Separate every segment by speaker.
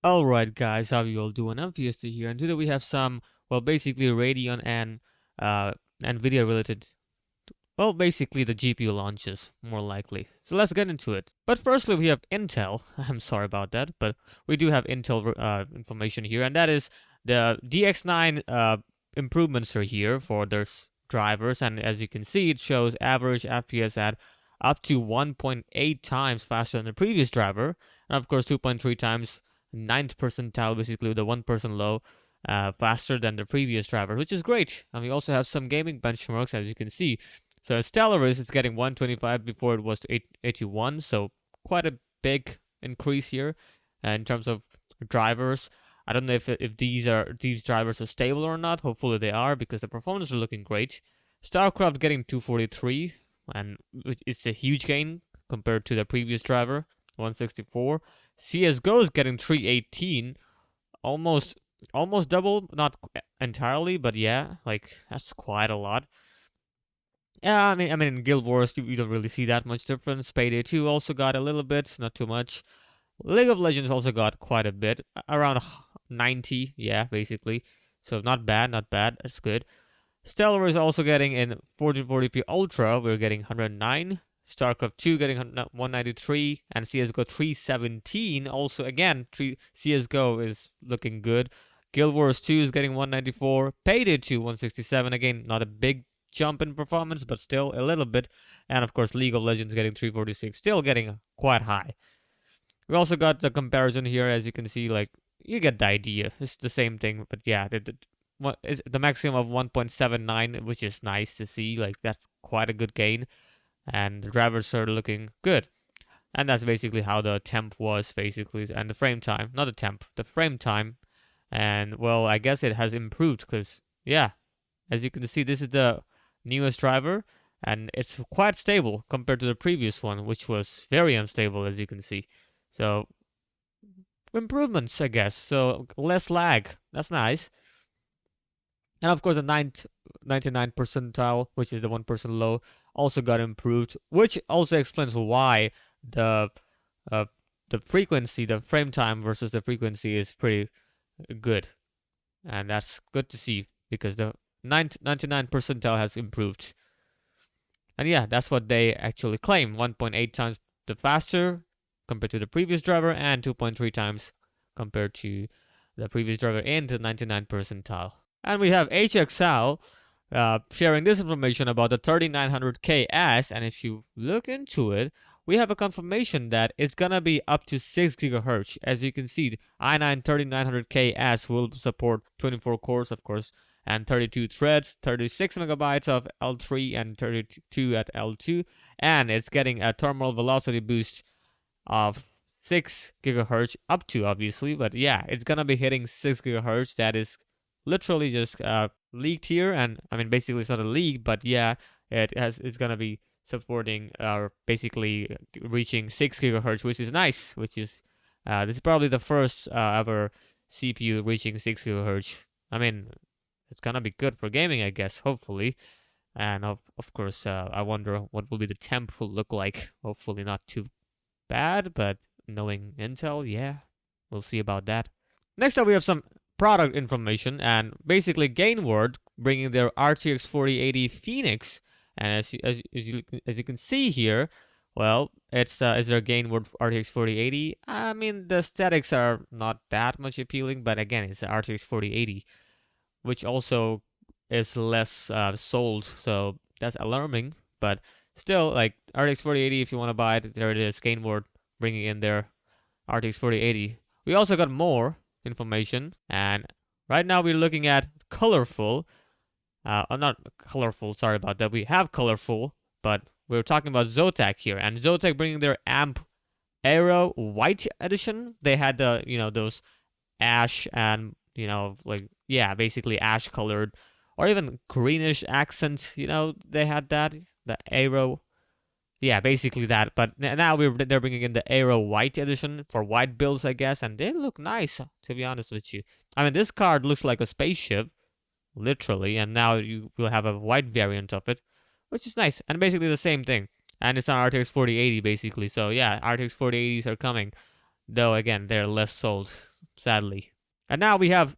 Speaker 1: Alright guys, how you all doing? I'm PST here, and today we have some, well, basically Radeon and Nvidia related, well, basically the GPU launches, more likely. So let's get into it. But firstly, we have Intel. I'm sorry about that, but we do have Intel information here, and that is the DX9 improvements are here for their drivers, and as you can see, it shows average FPS at up to 1.8 times faster than the previous driver, and of course 2.3 times ninth percentile, basically the 1% low, faster than the previous driver, which is great. And we also have some gaming benchmarks, as you can see. So Stellaris is getting 125 before it was 81, so quite a big increase here in terms of drivers. I don't know if these drivers are stable or not. Hopefully they are, because the performance are looking great. StarCraft getting 243, and it's a huge gain compared to the previous driver, 164. CS:GO is getting 318, almost double, not entirely, but yeah, like that's quite a lot. Yeah, I mean, in Guild Wars, you don't really see that much difference. Payday 2 also got a little bit, not too much. League of Legends also got quite a bit, around 90, yeah, basically. So not bad, not bad. That's good. Stellar is also getting in 1440p Ultra. We're getting 109. StarCraft 2 getting 193, and CS:GO 317. Also, again, CS:GO is looking good. Guild Wars 2 is getting 194. Payday 2 167. Again, not a big jump in performance, but still a little bit. And of course, League of Legends getting 346, still getting quite high. We also got the comparison here, as you can see. Like, you get the idea. It's the same thing, but yeah, what is the maximum of 1.79, which is nice to see. Like, that's quite a good gain, and the drivers are looking good. And that's basically how the temp was, basically, and the frame time, not the temp, the frame time. And well, I guess it has improved, because yeah, as you can see, this is the newest driver, and it's quite stable compared to the previous one, which was very unstable, as you can see. So improvements, I guess. So less lag. That's nice. And of course, the 99 percentile, which is the 1% low, also got improved, which also explains why the uh, the frequency, the frame time versus the frequency is pretty good. And that's good to see, because the 99 percentile has improved. And yeah, that's what they actually claim, 1.8 times the faster compared to the previous driver, and 2.3 times compared to the previous driver in the 99 percentile. And we have HXL sharing this information about the 3900KS, and if you look into it, we have a confirmation that it's gonna be up to 6 GHz. As you can see, i9 3900KS will support 24 cores, of course, and 32 threads, 36 megabytes of L3 and 32 at L2, and it's getting a terminal velocity boost of 6 gigahertz, up to, obviously, but yeah, it's gonna be hitting 6 gigahertz. That is literally just leaked here, and I mean, basically it's not a leak, but yeah, it's gonna be supporting basically reaching 6 gigahertz, which is nice. Which is this is probably the first ever CPU reaching 6 gigahertz. I mean, it's gonna be good for gaming, I guess, hopefully. And of course, I wonder what will be the temp will look like. Hopefully not too bad, but knowing Intel, yeah, we'll see about that. Next up, we have some product information, and basically Gainward bringing their RTX 4080 Phoenix, and as you can see here, well, it's their Gainward RTX 4080. I mean, the aesthetics are not that much appealing, but again, it's the RTX 4080, which also is less sold, so that's alarming. But still, like, RTX 4080, if you want to buy it, there it is. Gainward bringing in their RTX 4080. We also got more information, and right now we're looking at colorful. Not colorful. Sorry about that. We have colorful, but we're talking about Zotac here, and Zotac bringing their AMP Aero White Edition. They had the those ash and like, yeah, basically ash colored or even greenish accent. They had that, the Aero, yeah, basically that. But now they're bringing in the Aero White Edition for white builds, I guess, and they look nice, to be honest with you. I mean, this card looks like a spaceship, literally, and now you will have a white variant of it, which is nice, and basically the same thing. And it's on RTX 4080, basically. So yeah, RTX 4080s are coming, though again, they're less sold, sadly. And now we have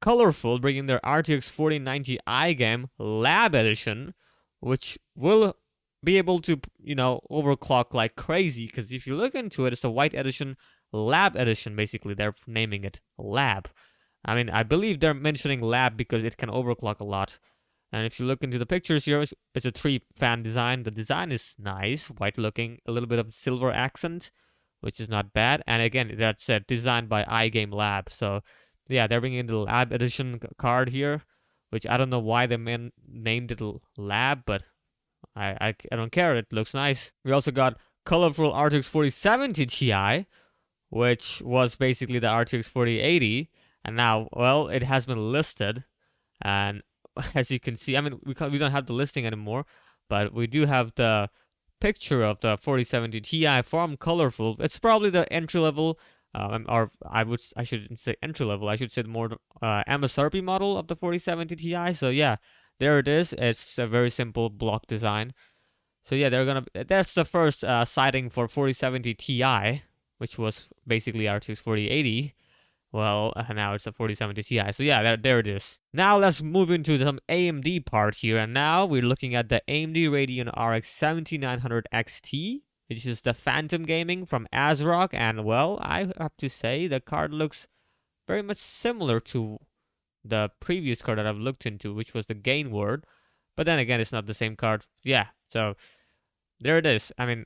Speaker 1: Colorful bringing their RTX 4090 iGame Lab Edition, which will be able to, overclock like crazy. Because if you look into it, it's a white edition, Lab Edition, basically. They're naming it Lab. I mean, I believe they're mentioning Lab because it can overclock a lot. And if you look into the pictures here, it's a 3-fan design. The design is nice, white looking, a little bit of silver accent, which is not bad. And again, that's said, designed by iGame Lab. So yeah, they're bringing in the Lab Edition card here, which I don't know why they named it Lab, but I don't care. It looks nice. We also got colorful RTX 4070 Ti, which was basically the RTX 4080, and now, well, it has been listed, and as you can see, I mean, we don't have the listing anymore, but we do have the picture of the 4070 Ti from Colorful. It's probably the entry level, or I shouldn't say entry level. I should say more MSRP model of the 4070 Ti. So yeah, there it is. It's a very simple block design. So yeah, that's the first sighting for 4070 Ti, which was basically RTX 4080. Well, now it's a 4070 Ti. So yeah, there it is. Now let's move into some AMD part here. And now we're looking at the AMD Radeon RX 7900 XT, which is the Phantom Gaming from ASRock. And well, I have to say the card looks very much similar to the previous card that I've looked into, which was the Gainward. But then again, it's not the same card. Yeah, so there it is. I mean,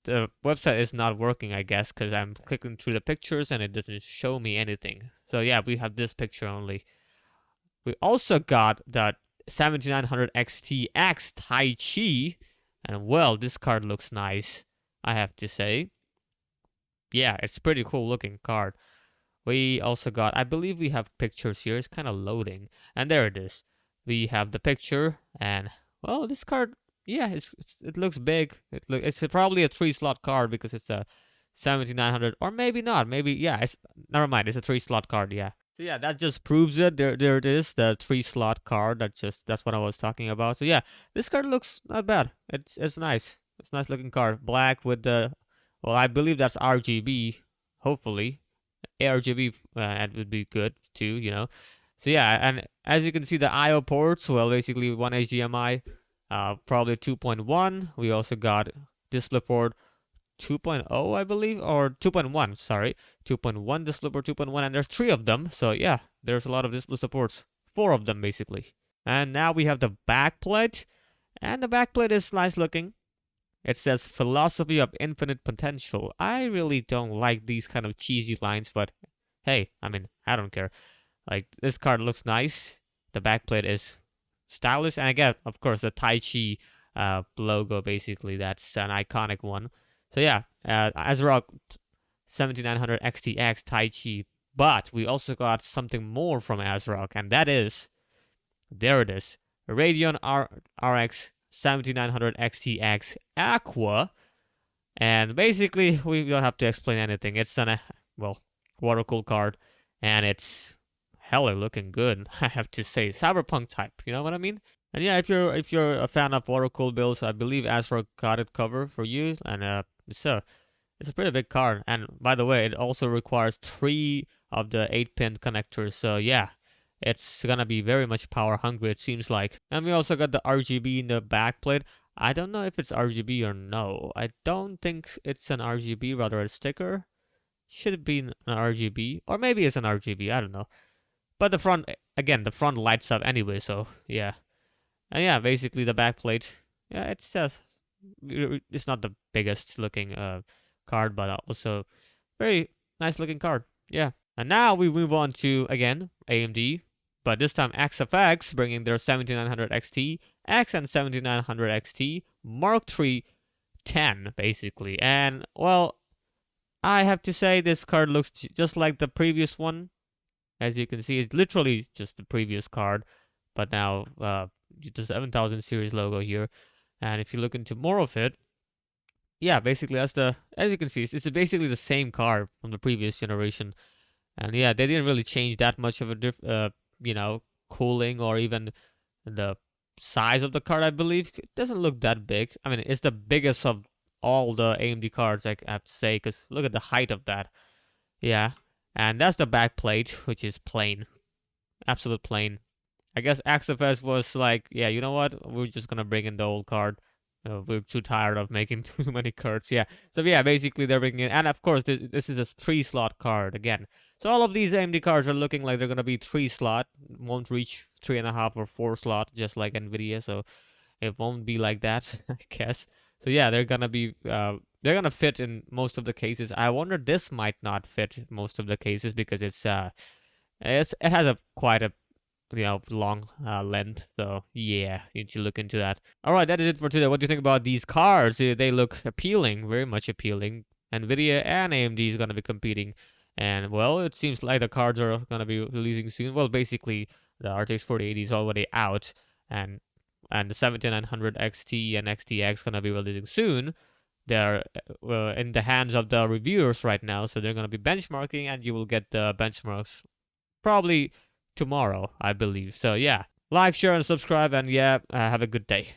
Speaker 1: the website is not working, I guess, because I'm clicking through the pictures and it doesn't show me anything. So yeah, we have this picture only. We also got the 7900 XTX Tai Chi, and well, this card looks nice, I have to say. Yeah, it's a pretty cool looking card. We also got, I believe we have pictures here. It's kind of loading, and there it is. We have the picture, and well, this card, yeah, it looks big. It's probably a 3-slot card because it's a 7900, or maybe not. Maybe yeah. Never mind. It's a 3-slot card. Yeah. So yeah, that just proves it. There it is, the 3-slot card. That's what I was talking about. So yeah, this card looks not bad. It's nice. It's a nice looking card. Black with the, well, I believe that's RGB. Hopefully, ARGB would be good too. So yeah, and as you can see, the I/O ports, well, basically one HDMI. Probably 2.1. We also got DisplayPort 2.0, I believe, or 2.1. Sorry, 2.1 DisplayPort 2.1, and there's 3 of them. So yeah, there's a lot of display supports. 4 of them basically. And now we have the backplate, and the backplate is nice looking. It says "Philosophy of Infinite Potential." I really don't like these kind of cheesy lines, but hey, I mean, I don't care. Like, this card looks nice. The backplate is stylish, and again, of course, the Tai Chi logo, basically, that's an iconic one. So yeah, ASRock 7900 XTX Tai Chi, but we also got something more from ASRock, and that is, there it is, Radeon RX 7900 XTX Aqua, and basically, we don't have to explain anything. It's an, water-cooled card, and it's hella looking good, I have to say. Cyberpunk type, you know what I mean? And yeah, if you're a fan of water-cooled builds, I believe ASRock got it covered for you, and it's a pretty big card. And by the way, it also requires 3 of the 8-pin connectors, so yeah, it's gonna be very much power hungry, it seems like. And we also got the RGB in the backplate. I don't know if it's RGB or no. I don't think it's an RGB, rather a sticker. Should it be an RGB? Or maybe it's an RGB, I don't know. But the front lights up anyway, so yeah. And yeah, basically the backplate, yeah, it's not the biggest looking card, but also very nice looking card, yeah. And now we move on to, again, AMD, but this time XFX, bringing their 7900 XT, X and 7900 XT, Mark III 10, basically. And, well, I have to say this card looks just like the previous one. As you can see, it's literally just the previous card, but now the 7000 series logo here. And if you look into more of it, yeah, basically as you can see, it's basically the same card from the previous generation. And yeah, they didn't really change that much of a cooling or even the size of the card, I believe. It doesn't look that big. I mean, it's the biggest of all the AMD cards, I have to say, because look at the height of that. Yeah. And that's the back plate, which is plain, absolute plain. I guess XFS was like, yeah, you know what? We're just gonna bring in the old card. We're too tired of making too many cards. Yeah. So yeah, basically they're bringing in, and of course this is a 3-slot card again. So all of these AMD cards are looking like they're gonna be 3-slot, won't reach 3.5 or 4-slot, just like Nvidia. So it won't be like that, I guess. So yeah, they're gonna be they're gonna fit in most of the cases. I wonder this might not fit most of the cases because it has a quite a long length. So yeah, you need to look into that. All right, that is it for today. What do you think about these cards? They look appealing, very much appealing. Nvidia and AMD is gonna be competing, and well, it seems like the cards are gonna be releasing soon. Well, basically, the RTX 4080 is already out, and the 7900 XT and XTX gonna be releasing soon. They're in the hands of the reviewers right now, so they're gonna be benchmarking, and you will get the benchmarks probably tomorrow, I believe. So yeah, like, share, and subscribe, and yeah, have a good day.